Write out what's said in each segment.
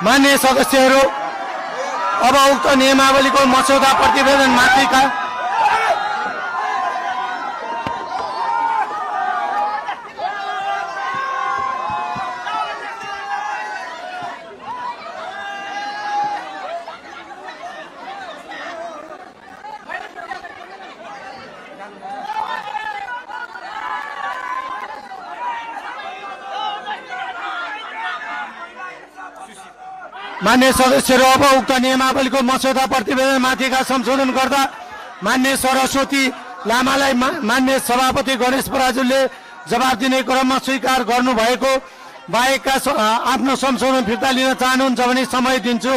मान्य सदस्यहरू, अब उक्त नियमावलीको मस्यौदा प्रतिवेदन माथिका मान्य सदस्यहरू, अब उक्त नियमावलीको मस्यौदा प्रतिवेदन माथिका संशोधन गर्दा मान्य सरस्वती लामालाई मान्य सभापति गणेश पराजुलीले जवाब दिने क्रममा स्वीकार गर्नुभएको बाहेकका आफ्नो संशोधन फिर्ता लिन चाहनुहुन्छ भने समय दिन्छु।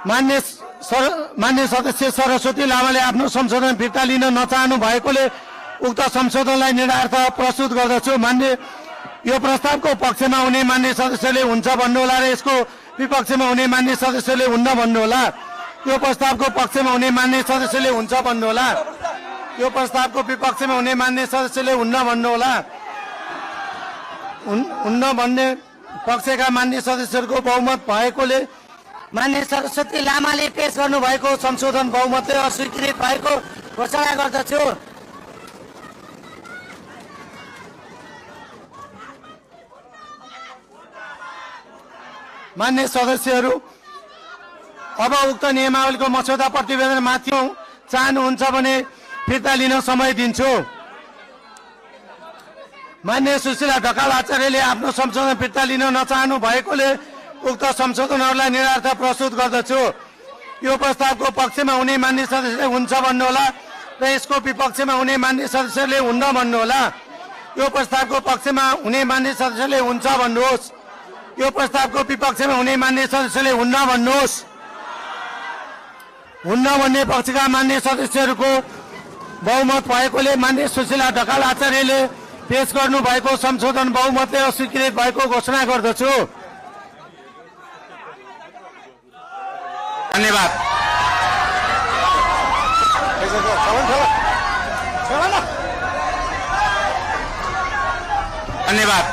मान्य सदस्य सरस्वती लामाले आफ्नो संशोधन फिर्ता लिन नचाहनु भएकोले उक्त संशोधनलाई निरार्थ प्रस्तुत गर्दछु। यो प्रस्तावको पक्षमा हुने मान्य सदस्यले हुन्छ भन्नुहोला र यसको विपक्षमा हुने मान्य सदस्यले हुन्न भन्नुहोला। यो प्रस्तावको पक्षमा हुने मान्य सदस्यले हुन्छ भन्नुहोला। यो प्रस्तावको विपक्षमा हुने मान्य सदस्यले हुन्न भन्नुहोला। हुन्न भन्ने पक्षका मान्य सदस्यहरूको बहुमत भएकोले मान्य सरस्वती लामाले पेश गर्नुभएको संशोधन बहुमतले अस्वीकृत भएको घोषणा गर्दछु। मान्य सदस्यहरू, अब उक्त नियमावलीको मस्यौदा प्रतिवेदन माथि चाहनुहुन्छ भने फिर्ता लिन समय दिन्छु। मान्य सुशीला ढकाल आचार्यले आफ्नो संशोधन फिर्ता लिन नचाहनु भएकोले उक्त संशोधनहरूलाई निरार्थ प्रस्तुत गर्दछु। यो प्रस्तावको पक्षमा हुने मान्य सदस्यले हुन्छ भन्नुहोला र यसको विपक्षमा हुने मान्य सदस्यले हुन्न भन्नुहोला। यो प्रस्तावको पक्षमा हुने मान्य सदस्यले हुन्छ भन्नुहोस्। यो प्रस्तावको विपक्षमा हुने मान्य सदस्यले हुन्न भन्नुहोस्। हुन्न भन्ने पक्षका मान्य सदस्यहरूको बहुमत भएकोले मान्य सुशीला ढकाल आचार्यले पेश गर्नुभएको संशोधन बहुमतले अस्वीकृत भएको घोषणा गर्दछु। धन्यवाद। धन्यवाद।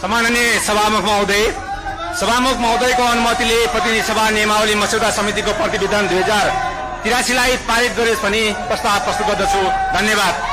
सम्माननीय सभामुख महोदयको अनुमतिले प्रतिनिधि सभा नियमावली मस्यौदा समितिको प्रतिवेदन 2083 लाई पारित गरियोस् भनी प्रस्ताव प्रस्तुत गर्दछु। धन्यवाद।